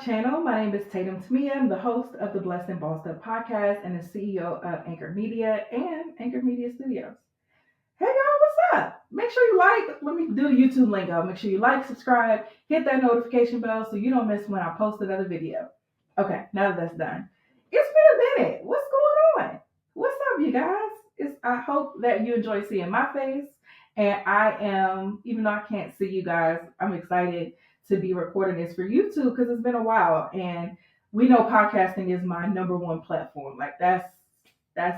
channel. My name is Tatum Temia. I'm the host of the Blessed and Bossed Up podcast and the CEO of Anchor Media and Anchor Media Studios. Hey y'all, what's up? Make sure you let me do the YouTube lingo. Make sure you like, subscribe, hit that notification bell so you don't miss when I post another video. Okay, now that that's done. It's been a minute. What's going on? What's up, you guys? I hope that you enjoy seeing my face. And I am, even though I can't see you guys, I'm excited to be recording this for YouTube because it's been a while. And we know podcasting is my number one platform. Like that's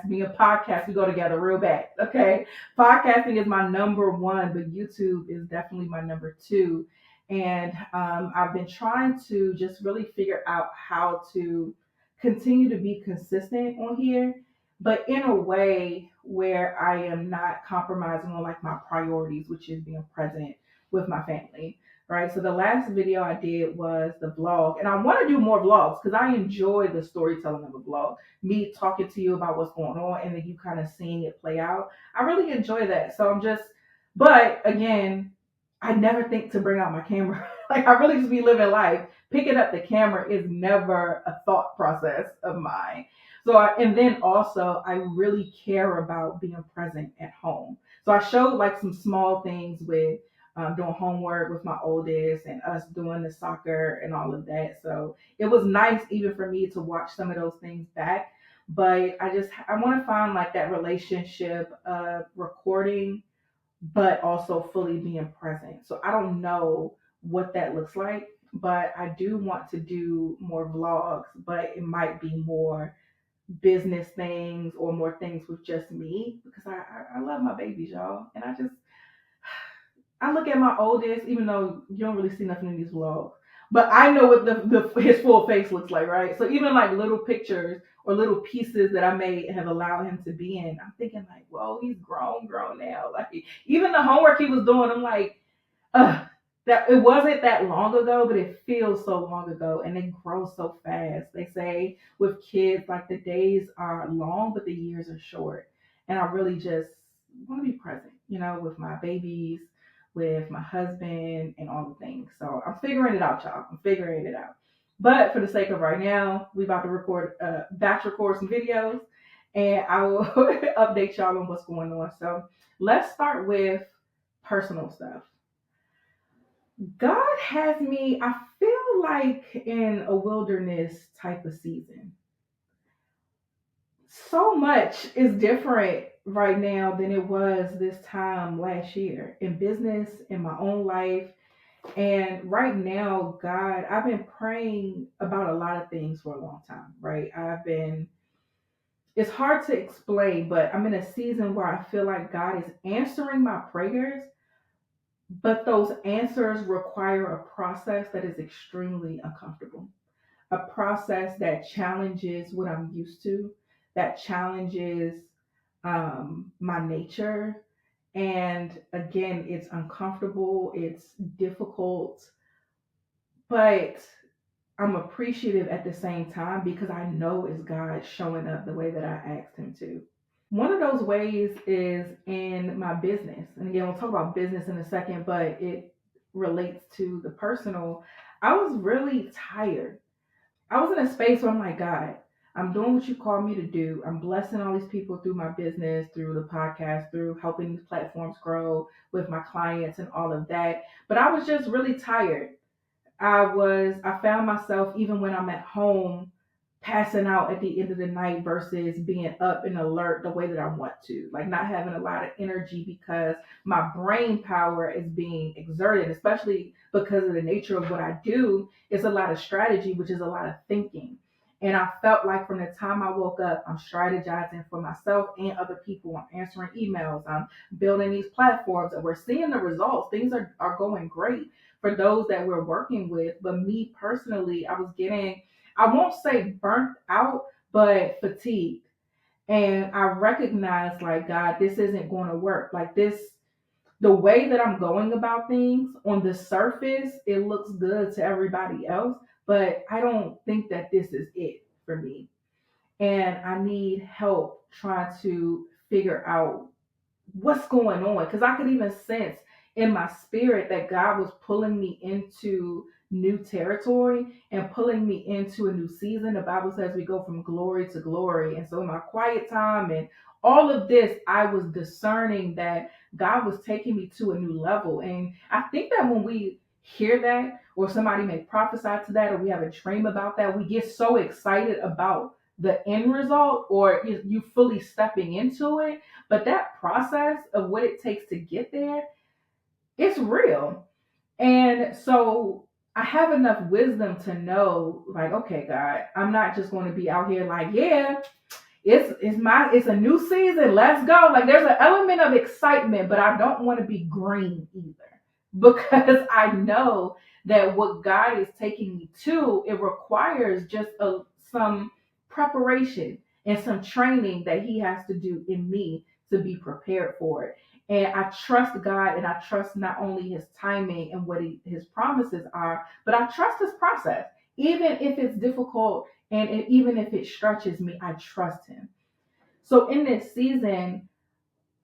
me a podcast. We go together real bad. Okay. Podcasting is my number one, but YouTube is definitely my number two. And I've been trying to just really figure out how to continue to be consistent on here, but in a way where I am not compromising on like my priorities, which is being present with my family. Right. So the last video I did was the vlog, and I want to do more vlogs because I enjoy the storytelling of a vlog, me talking to you about what's going on and then you kind of seeing it play out. I really enjoy that. So but again, I never think to bring out my camera. Like I really just be living life. Picking up the camera is never a thought process of mine. And then also I really care about being present at home. So I showed like some small things with doing homework with my oldest and us doing the soccer and all of that. So it was nice even for me to watch some of those things back. But I want to find like that relationship of recording, but also fully being present. So I don't know what that looks like, but I do want to do more vlogs, but it might be more business things or more things with just me because I love my babies, y'all. And I look at my oldest, even though you don't really see nothing in these vlogs, but I know what his full face looks like, right? So even like little pictures or little pieces that I may have allowed him to be in, I'm thinking like, whoa, he's grown now. Like even the homework he was doing, I'm like, that it wasn't that long ago, but it feels so long ago, and they grow so fast. They say with kids, like the days are long, but the years are short. And I really just want to be present, with my babies, with my husband, and all the things. So I'm figuring it out, y'all. I'm figuring it out. But for the sake of right now, we about to batch record some videos, and I will update y'all on what's going on. So let's start with personal stuff. God has me, I feel like in a wilderness type of season. So much is different right now than it was this time last year in business, in my own life. And right now, God, I've been praying about a lot of things for a long time, right? It's hard to explain, but I'm in a season where I feel like God is answering my prayers, but those answers require a process that is extremely uncomfortable, a process that challenges what I'm used to, that challenges my nature. And again, it's uncomfortable, it's difficult, but I'm appreciative at the same time because I know it's God showing up the way that I asked him to. One of those ways is in my business. And again, we'll talk about business in a second, but it relates to the personal. I was really tired. I was in a space where I'm like, God, I'm doing what you called me to do. I'm blessing all these people through my business, through the podcast, through helping these platforms grow with my clients and all of that. But I was just really tired. I found myself, even when I'm at home, passing out at the end of the night versus being up and alert the way that I want to, like not having a lot of energy because my brain power is being exerted, especially because of the nature of what I do. It's a lot of strategy, which is a lot of thinking. And I felt like from the time I woke up, I'm strategizing for myself and other people. I'm answering emails. I'm building these platforms, and we're seeing the results. Things are going great for those that we're working with. But me personally, I was getting, I won't say burnt out, but fatigued. And I recognized, like, God, this isn't going to work. Like the way that I'm going about things on the surface, it looks good to everybody else, but I don't think that this is it for me. And I need help trying to figure out what's going on because I could even sense in my spirit that God was pulling me into new territory and pulling me into a new season. The Bible says we go from glory to glory. And so in my quiet time and all of this, I was discerning that God was taking me to a new level. And I think that when we hear that, or somebody may prophesy to that, or we have a dream about that, we get so excited about the end result, or you fully stepping into it. But that process of what it takes to get there, it's real. And so I have enough wisdom to know, like, okay, God, I'm not just going to be out here like, yeah, it's a new season. Let's go. Like there's an element of excitement, but I don't want to be green either because I know that what God is taking me to, it requires just some preparation and some training that He has to do in me to be prepared for it. And I trust God, and I trust not only His timing and what His promises are, but I trust His process, even if it's difficult and even if it stretches me, I trust Him. So in this season,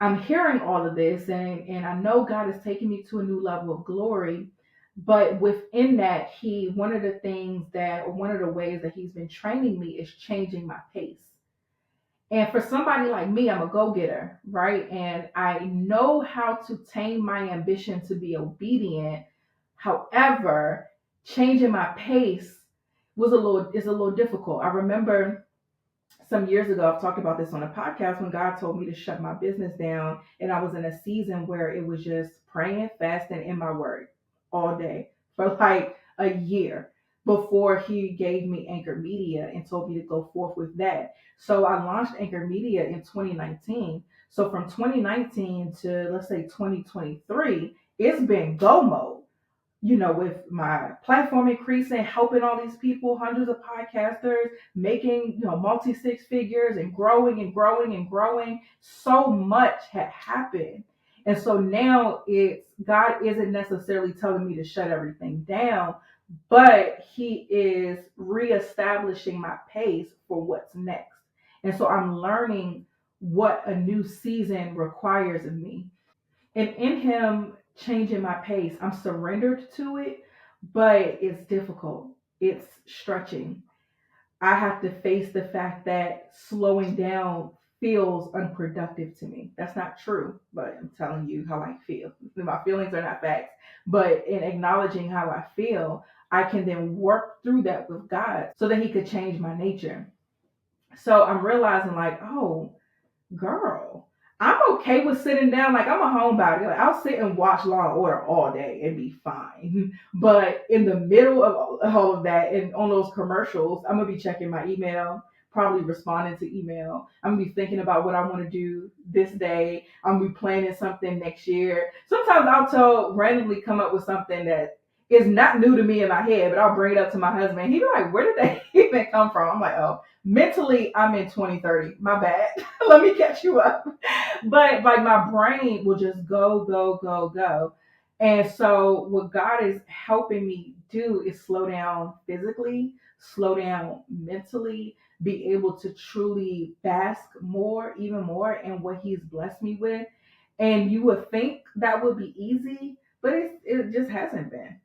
I'm hearing all of this, and I know God is taking me to a new level of glory. But within that, one of the things that, or one of the ways that He's been training me is changing my pace. And for somebody like me, I'm a go-getter, right? And I know how to tame my ambition to be obedient. However, changing my pace is a little difficult. I remember some years ago, I've talked about this on a podcast when God told me to shut my business down. And I was in a season where it was just praying, fasting, in my word all day for like a year before He gave me Anchor Media and told me to go forth with that. So I launched Anchor Media in 2019. So from 2019 to let's say 2023, it's been go mode, with my platform increasing, helping all these people, hundreds of podcasters, making, multi six figures and growing and growing and growing. So much had happened. And so now God isn't necessarily telling me to shut everything down, but He is reestablishing my pace for what's next. And so I'm learning what a new season requires of me. And in Him changing my pace, I'm surrendered to it, but it's difficult. It's stretching. I have to face the fact that slowing down feels unproductive to me. That's not true, but I'm telling you how I feel. My feelings are not facts, but in acknowledging how I feel, I can then work through that with God so that He could change my nature. So I'm realizing, like, oh, girl, I'm okay with sitting down. Like I'm a homebody. Like I'll sit and watch Law and Order all day and be fine. But in the middle of all of that, and on those commercials, I'm gonna be checking my email, probably responding to email. I'm gonna be thinking about what I want to do this day. I'm gonna be planning something next year. Sometimes randomly come up with something that is not new to me in my head, but I'll bring it up to my husband. He'd be like, "Where did that even come from?" I'm like, "Oh, mentally, I'm in 2030. My bad." Let me catch you up. But like my brain will just go, go, go, go. And so what God is helping me do is slow down physically, slow down mentally, be able to truly bask more, even more in what He's blessed me with. And you would think that would be easy, but it just hasn't been.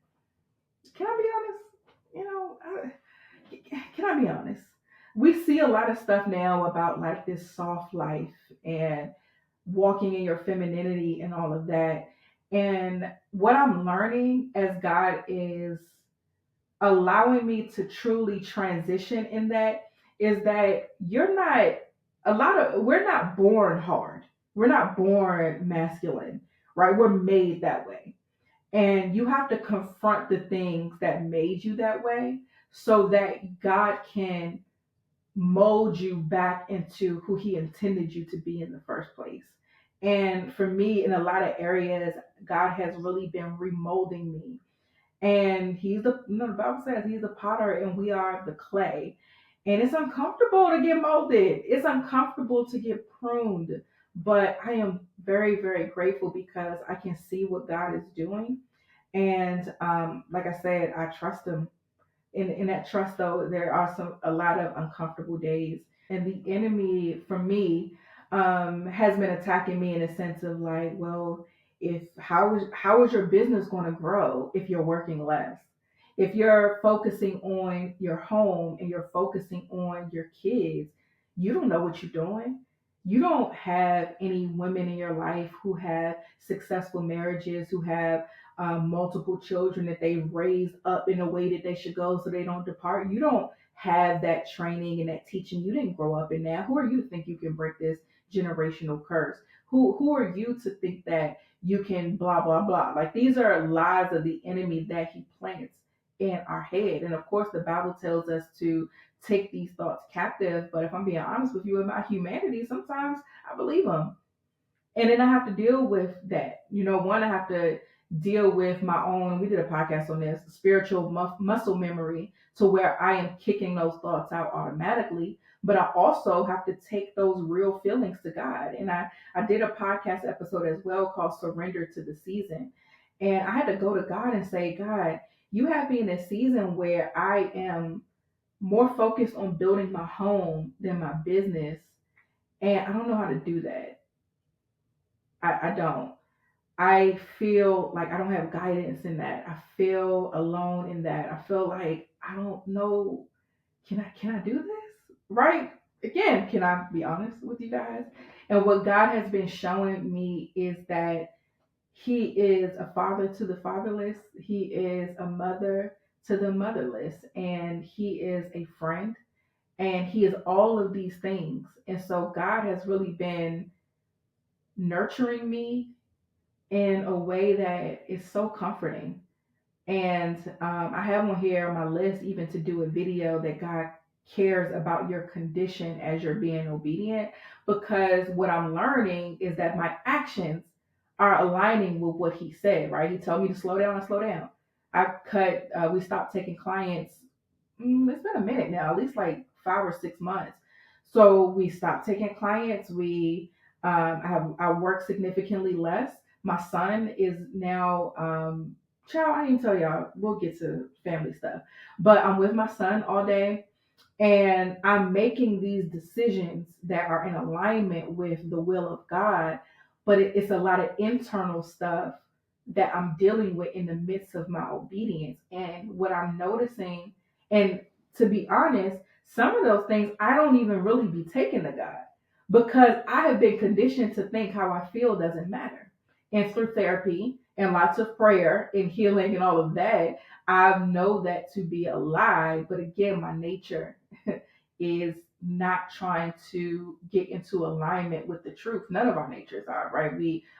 Can I be honest? Can I be honest? We see a lot of stuff now about like this soft life and walking in your femininity and all of that. And what I'm learning as God is allowing me to truly transition in that is that we're not born hard. We're not born masculine, right? We're made that way. And you have to confront the things that made you that way so that God can mold you back into who He intended you to be in the first place. And for me, in a lot of areas, God has really been remolding me. And the Bible says He's the potter and we are the clay. And it's uncomfortable to get molded. It's uncomfortable to get pruned. But I am very, very grateful because I can see what God is doing. And like I said, I trust Him. In that trust, though, there are a lot of uncomfortable days. And the enemy, for me, has been attacking me in a sense of like, well, If how is your business going to grow if you're working less? If you're focusing on your home and you're focusing on your kids, you don't know what you're doing. You don't have any women in your life who have successful marriages, who have multiple children that they've raised up in a way that they should go so they don't depart. You don't have that training and that teaching. You didn't grow up in that. Who are you to think you can break this generational curse? Who are you to think that you can blah blah blah? Like, these are lies of the enemy that he plants in our head. And of course the Bible tells us to take these thoughts captive. But if I'm being honest with you, in my humanity, sometimes I believe them. And then I have to deal with that. One, I have to deal with my own, we did a podcast on this, spiritual muscle memory, to where I am kicking those thoughts out automatically. But I also have to take those real feelings to God. And I did a podcast episode as well called Surrender to the Season. And I had to go to God and say, God, you have me in a season where I am more focused on building my home than my business. And I don't know how to do that. I don't. I feel like I don't have guidance in that. I feel alone in that. I feel like I don't know. Can I do this? Right? Again, can I be honest with you guys? And what God has been showing me is that He is a father to the fatherless. He is a mother to the motherless. And He is a friend. And He is all of these things. And so God has really been nurturing me in a way that is so comforting. And I have on here on my list even to do a video that God cares about your condition as you're being obedient, because what I'm learning is that my actions are aligning with what He said, right? He told me to slow down, I slow down. We stopped taking clients. It's been a minute now, at least like 5 or 6 months. So we stopped taking clients. I work significantly less. My son is now, child, I didn't tell y'all, we'll get to family stuff, but I'm with my son all day, and I'm making these decisions that are in alignment with the will of God. But it's a lot of internal stuff that I'm dealing with in the midst of my obedience. And what I'm noticing, and to be honest, some of those things I don't even really be taking to God, because I have been conditioned to think how I feel doesn't matter. And through therapy and lots of prayer and healing and all of that, I know that to be a lie. But again, my nature is not trying to get into alignment with the truth. None of our natures are, right?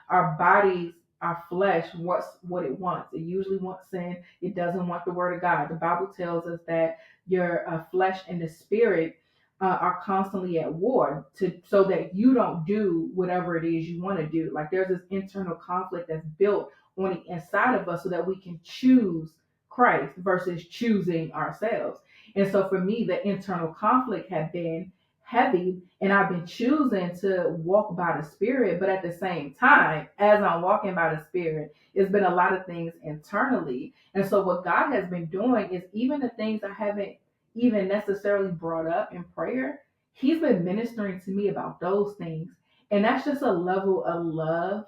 Our bodies, our flesh wants what it wants. It usually wants sin. It doesn't want the word of God. The Bible tells us that your flesh and the spirit are constantly at war, so that you don't do whatever it is you want to do. Like, there's this internal conflict that's built on the inside of us so that we can choose Christ versus choosing ourselves. And so for me, the internal conflict had been heavy, and I've been choosing to walk by the Spirit. But at the same time, as I'm walking by the Spirit, it's been a lot of things internally. And so what God has been doing is, even the things I haven't even necessarily brought up in prayer, He's been ministering to me about those things. And that's just a level of love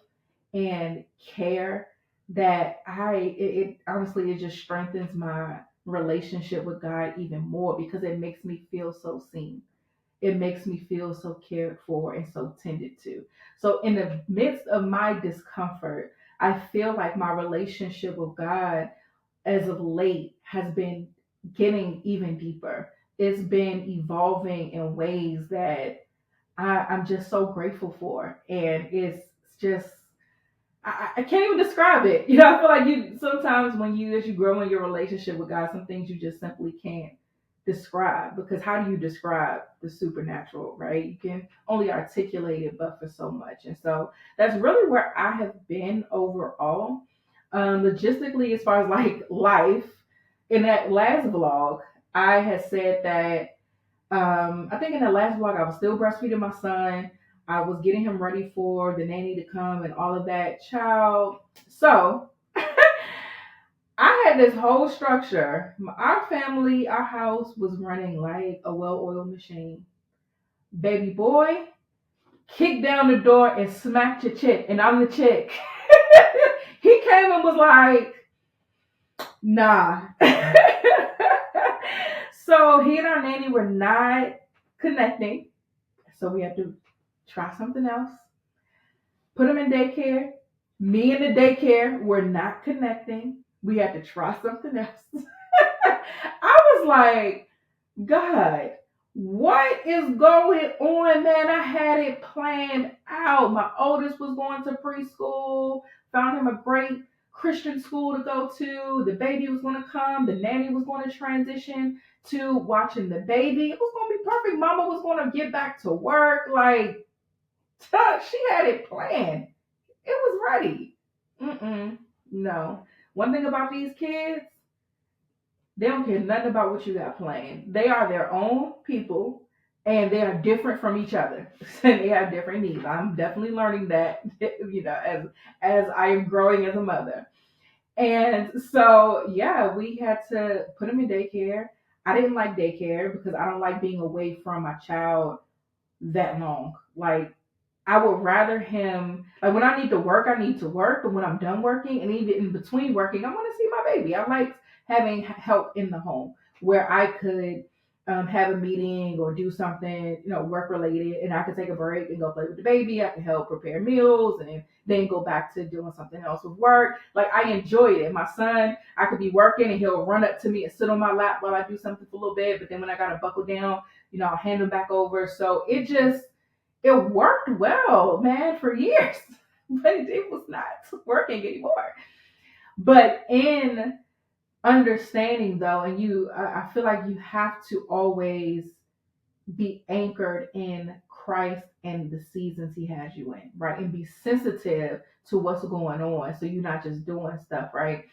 and care that it honestly, it just strengthens my relationship with God even more, because it makes me feel so seen. It makes me feel so cared for and so tended to. So in the midst of my discomfort, I feel like my relationship with God as of late has been getting even deeper. It's been evolving in ways that I'm just so grateful for. And it's just, I can't even describe it. I feel like you sometimes, as you grow in your relationship with God, some things you just simply can't describe, because how do you describe the supernatural, right? You can only articulate it, but for so much. And so that's really where I have been overall. Logistically, as far as like life, in that last vlog, I had said that I think in the last vlog, I was still breastfeeding my son. I was getting him ready for the nanny to come and all of that. Child. So I had this whole structure. Our family, our house was running like a well-oiled machine. Baby boy kicked down the door and smacked your chick. And I'm the chick. He came and was like, nah. So he and our nanny were not connecting. So we had to try something else. Put him in daycare. Me and the daycare were not connecting. We had to try something else. I was like, God, what is going on, man? I had it planned out. My oldest was going to preschool, found him a great Christian school to go to. The baby was going to come. The nanny was going to transition to watching the baby. It was going to be perfect. Mama was going to get back to work. Like, she had it planned. It was ready. No. One thing about these kids, they don't care nothing about what you got planned. They are their own people and they are different from each other. And they have different needs. I'm definitely learning that, as I am growing as a mother. And so, yeah, we had to put him in daycare. I didn't like daycare because I don't like being away from my child that long. Like, I would rather him, like when I need to work, I need to work. But when I'm done working and even in between working, I want to see my baby. I like having help in the home where I could have a meeting or do something, work related, and I could take a break and go play with the baby. I could help prepare meals and then go back to doing something else with work. Like I enjoyed it. My son, I could be working and he'll run up to me and sit on my lap while I do something for a little bit. But then when I got to buckle down, I'll hand him back over. So it worked well, man, for years, but it was not working anymore. But in understanding though, and I feel like you have to always be anchored in Christ and the seasons he has you in, right? And be sensitive to what's going on. So you're not just doing stuff, right?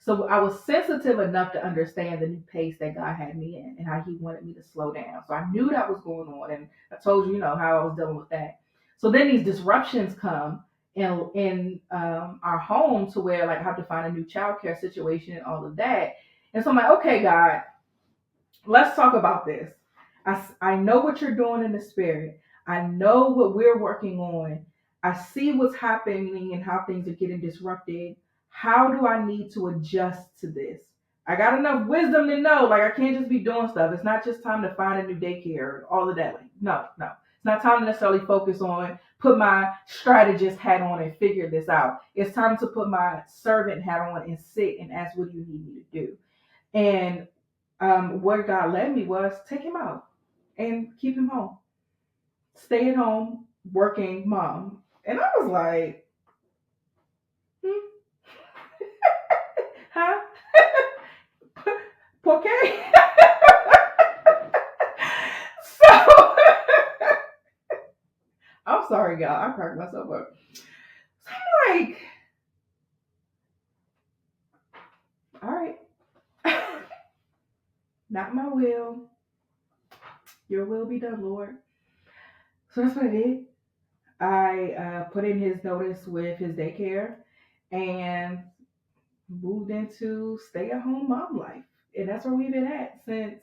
So I was sensitive enough to understand the new pace that God had me in and how he wanted me to slow down. So I knew that was going on. And I told you, how I was dealing with that. So then these disruptions come in our home to where like I have to find a new childcare situation and all of that. And so I'm like, okay, God, let's talk about this. I know what you're doing in the spirit. I know what we're working on. I see what's happening and how things are getting disrupted. How do I need to adjust to this? I got enough wisdom to know, like, I can't just be doing stuff. It's not just time to find a new daycare, all of that. Like, no. It's not time to necessarily focus on, put my strategist hat on and figure this out. It's time to put my servant hat on and sit and ask, what do you need me to do? And where God led me was take him out and keep him home. Stay at home, working mom. And I was like, huh? Por qué? So, I'm sorry, y'all. I cracked myself up. So I'm like, all right. Not my will. Your will be done, Lord. So that's what I did. I put in his notice with his daycare and moved into stay-at-home mom life. And that's where we've been at since,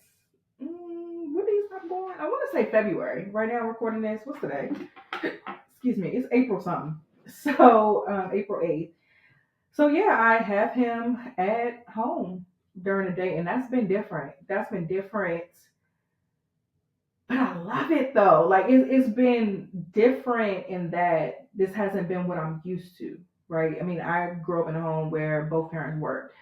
when did he stop born? I want to say February. Right now I'm recording this. What's today? Excuse me. It's April something. So April 8th. So yeah, I have him at home during the day. And that's been different. But I love it though. Like it's been different in that this hasn't been what I'm used to, right? I mean, I grew up in a home where both parents worked.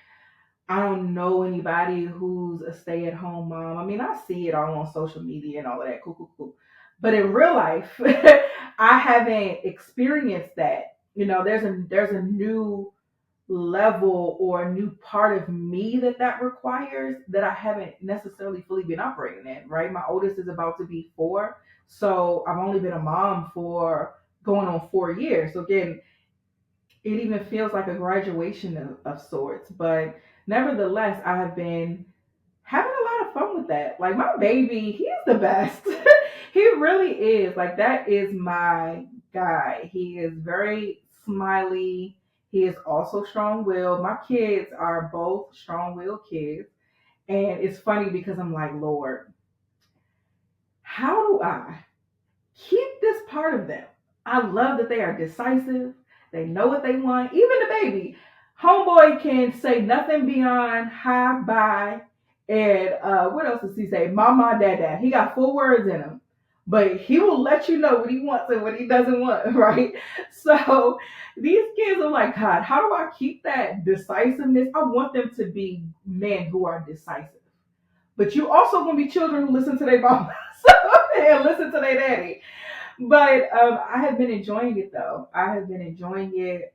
I don't know anybody who's a stay-at-home mom. I mean, I see it all on social media and all of that. Cool. But in real life, I haven't experienced that. There's a new level or a new part of me that requires that I haven't necessarily fully been operating in, right? My oldest is about to be 4. So I've only been a mom for going on 4 years. So again, it even feels like a graduation of sorts. But nevertheless, I have been having a lot of fun with that. Like my baby, he is the best. He really is. Like that is my guy. He is very smiley. He is also strong-willed. My kids are both strong-willed kids. And it's funny because I'm like, Lord, how do I keep this part of them? I love that they are decisive. They know what they want. Even the baby. Homeboy can say nothing beyond hi, bye, and what else does he say? Mama, dada. He got 4 words in him. But he will let you know what he wants and what he doesn't want, right? So these kids are like, God, how do I keep that decisiveness? I want them to be men who are decisive. But you also gonna be children who listen to their mama and listen to their daddy. But I have been enjoying it though. I have been enjoying it.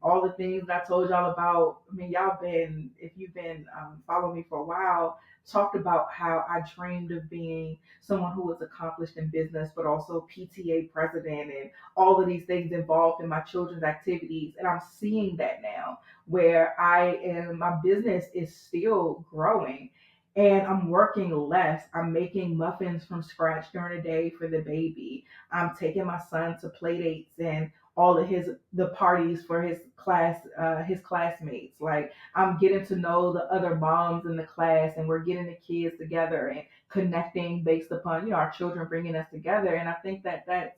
All the things that I told y'all about. I mean, y'all been, if you've been following me for a while, talked about how I dreamed of being someone who was accomplished in business, but also PTA president and all of these things involved in my children's activities. And I'm seeing that now where my business is still growing and I'm working less. I'm making muffins from scratch during the day for the baby. I'm taking my son to play dates and all of the parties for his classmates. Like I'm getting to know the other moms in the class, and we're getting the kids together and connecting based upon our children bringing us together. And I think that that's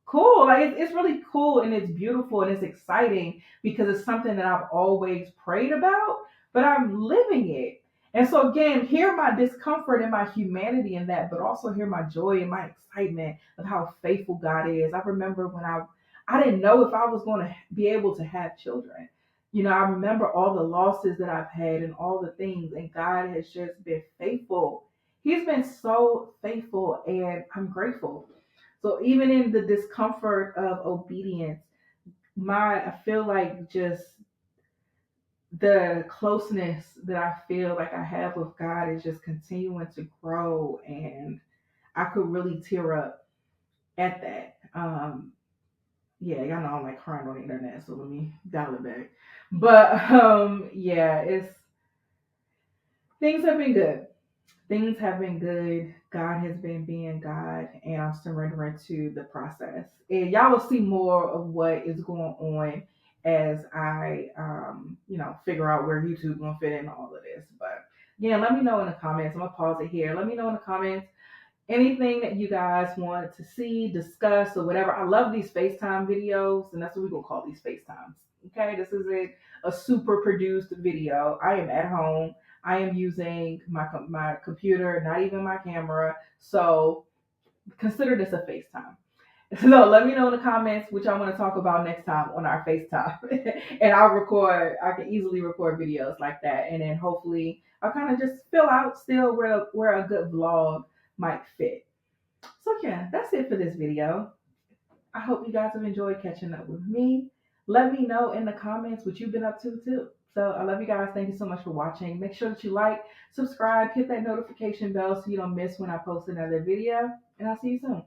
cool. Like it's really cool and it's beautiful and it's exciting because it's something that I've always prayed about, but I'm living it. And so again, hear my discomfort and my humanity in that, but also hear my joy and my excitement of how faithful God is. I remember when I didn't know if I was going to be able to have children. I remember all the losses that I've had and all the things, and God has just been faithful. He's been so faithful, and I'm grateful. So even in the discomfort of obedience, I feel like just the closeness that I feel like I have with God is just continuing to grow, and I could really tear up at that. Yeah, y'all know I don't like crying on the internet, so let me dial it back. But yeah, it's things have been good. Things have been good. God has been being God, and I'm surrendering to the process. And y'all will see more of what is going on as I, figure out where YouTube gonna fit in all of this. But yeah, let me know in the comments. I'm gonna pause it here. Let me know in the comments anything that you guys want to see, discuss, or whatever. I love these FaceTime videos, and that's what we're gonna call these FaceTimes. Okay, this is a super produced video. I am at home. I am using my computer, not even my camera. So consider this a FaceTime. So let me know in the comments which I want to talk about next time on our FaceTime. And I can easily record videos like that. And then hopefully I'll kind of just fill out still where a good vlog might fit. So yeah, that's it for this video. I hope you guys have enjoyed catching up with me. Let me know in the comments what you've been up to too. So I love you guys. Thank you so much for watching. Make sure that you like, subscribe, hit that notification bell so you don't miss when I post another video. And I'll see you soon.